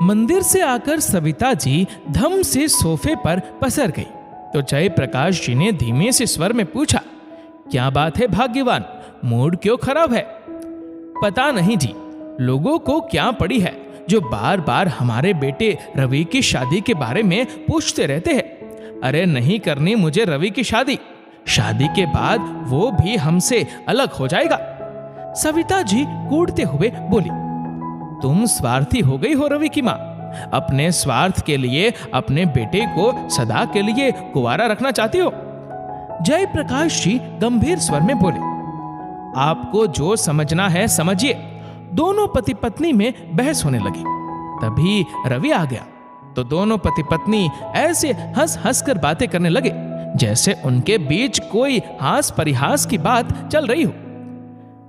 मंदिर से आकर सविता जी धम से सोफे पर पसर गई तो जयप्रकाश जी ने धीमे से स्वर में पूछा, क्या बात है भाग्यवान, मूड क्यों खराब है? पता नहीं जी, लोगों को क्या पड़ी है जो बार बार हमारे बेटे रवि की शादी के बारे में पूछते रहते हैं। अरे नहीं करनी मुझे रवि की शादी, शादी के बाद वो भी हमसे अलग हो जाएगा। सविता जी कूटते हुए बोली, तुम स्वार्थी हो गई हो रवि की माँ। अपने स्वार्थ के लिए अपने बेटे को सदा के लिए कुंवारा रखना चाहती हो। जयप्रकाश जी गंभीर स्वर में बोले, आपको जो समझना है समझिए। दोनों पति पत्नी में बहस होने लगी। तभी रवि आ गया तो दोनों पति पत्नी ऐसे हंस हंस कर बातें करने लगे जैसे उनके बीच कोई हास परिहास की बात चल रही हो।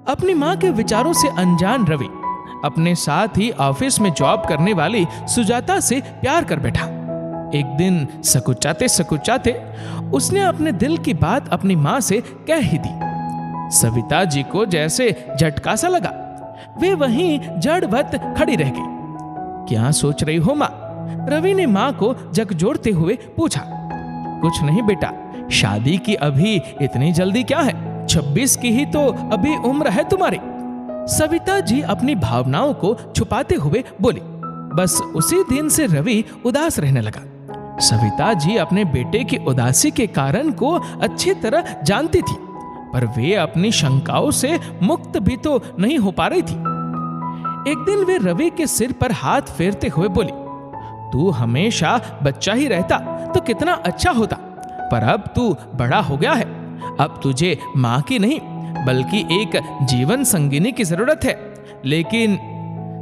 अपनी मां के विचारों से अनजान रवि अपने साथ ही ऑफिस में जॉब करने वाली सुजाता से प्यार कर बैठा। एक दिन सकुचाते सकुचाते उसने अपने दिल की बात अपनी मां से कह ही दी। सविता जी को जैसे झटका सा लगा। वे वहीं जड़वत खड़ी रह गई। क्या सोच रही हो मां? रवि ने मां को झकझोरते हुए पूछा। कुछ नहीं बेटा, शादी की अभी इतनी जल्दी क्या है? 26 की ही तो अभी उम्र है तुम्हारी। सविता जी अपनी भावनाओं को छुपाते हुए बोली। बस उसी दिन से रवि उदास रहने लगा। सविता जी अपने बेटे की उदासी के कारण को अच्छी तरह जानती थी, पर वे अपनी शंकाओं से मुक्त भी तो नहीं हो पा रही थी। एक दिन वे रवि के सिर पर हाथ फेरते हुए बोली, तू हमेशा बच्चा ही रहता तो कितना अच्छा होता, पर अब तू बड़ा हो गया है। अब तुझे मां की नहीं बल्कि एक जीवन संगिनी की जरूरत है। लेकिन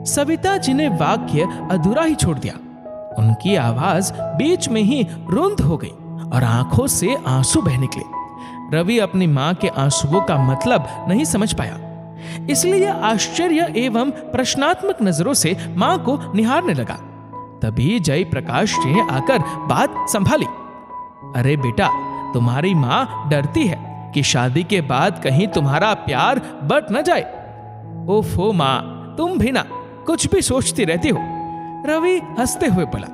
सविता जी ने वाक्य अधूरा ही छोड़ दिया। उनकी आवाज बीच में ही रुंध हो गई और आंखों से आंसू बह निकले। रवि अपनी मां के आंसुओं का मतलब नहीं समझ पाया, इसलिए आश्चर्य एवं प्रश्नात्मक नजरों से मां को निहारने लगा। तभी जयप्रकाश जी ने आकर बात संभाली। अरे बेटा, तुम्हारी मां डरती है कि शादी के बाद कहीं तुम्हारा प्यार बट न जाए। ओफो मां, तुम भी ना कुछ भी सोचती रहती हो। रवि हंसते हुए बोला।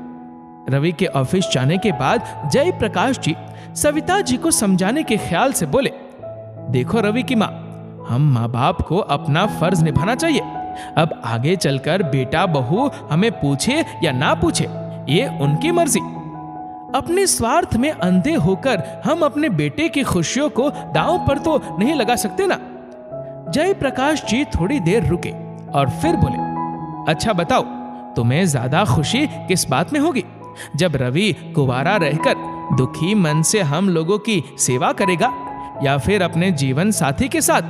रवि के ऑफिस जाने के बाद जयप्रकाश जी सविता जी को समझाने के ख्याल से बोले, देखो रवि की मां, हम माँ बाप को अपना फर्ज निभाना चाहिए। अब आगे चलकर बेटा बहू हमें पूछे या ना पूछे, ये उनकी मर्जी। अपने स्वार्थ में अंधे होकर हम अपने बेटे की खुशियों को दांव पर तो नहीं लगा सकते ना। जयप्रकाश जी थोड़ी देर रुके और फिर बोले, अच्छा बताओ, तुम्हें ज्यादा खुशी किस बात में होगी? जब रवि कुंवारा रहकर दुखी मन से हम लोगों की सेवा करेगा, या फिर अपने जीवन साथी के साथ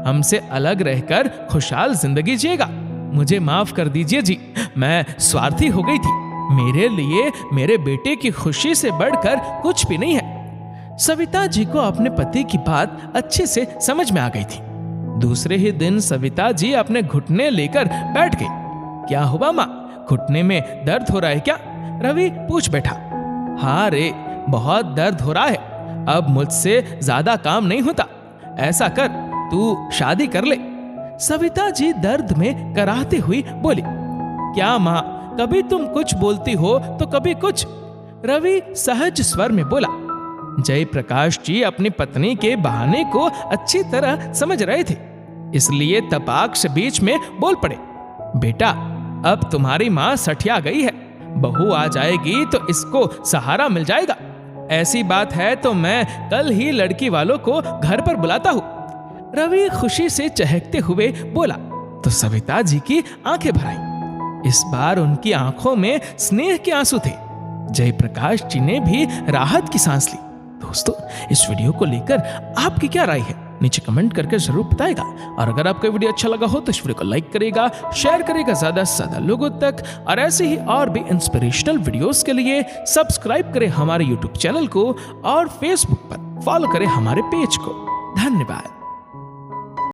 हमसे अलग रहकर खुशहाल जिंदगी जिएगा? मुझे माफ कर दीजिए जी, मैं स्वार्थी हो गई थी। मेरे लिए मेरे बेटे की खुशी से बढ़कर कुछ भी नहीं है। सविता जी को अपने पति की बात अच्छे से समझ में आ गई थी। दूसरे ही दिन सविता जी अपने घुटने लेकर बैठ गई। क्या हुआ माँ, घुटने में दर्द हो रहा है क्या? रवि पूछ बैठा। हाँ रे, बहुत दर्द हो रहा है। अब मुझसे ज्यादा काम नहीं होता। ऐसा कर, तू शादी कर ले। सविता जी दर्द में कराहते हुई बोली। क्या माँ, कभी तुम कुछ बोलती हो तो कभी कुछ। रवि सहज स्वर में बोला। जयप्रकाश जी अपनी पत्नी के बहाने को अच्छी तरह समझ रहे थे, इसलिए तपाक से बीच में बोल पड़े। बेटा, अब तुम्हारी माँ सठिया गई है, बहू आ जाएगी तो इसको सहारा मिल जाएगा। ऐसी बात है तो मैं कल ही लड़की वालों को घर पर बुलाता हूँ। रवि खुशी से चहकते हुए बोला तो सविता जी की आंखें भर आई। इस बार उनकी आंखों में स्नेह के आंसू थे। जयप्रकाश जी ने भी राहत की सांस ली। दोस्तों, इस वीडियो को लेकर आपकी क्या राय है नीचे कमेंट करके जरूर बताएगा। और अगर आपको वीडियो अच्छा लगा हो तो इस वीडियो को लाइक करेगा, शेयर करेगा ज्यादा से ज्यादा लोगों तक, और ऐसे ही और भी इंस्पिरेशनल वीडियोस के लिए सब्सक्राइब करें हमारे यूट्यूब चैनल को और फेसबुक पर फॉलो करें हमारे पेज को। धन्यवाद।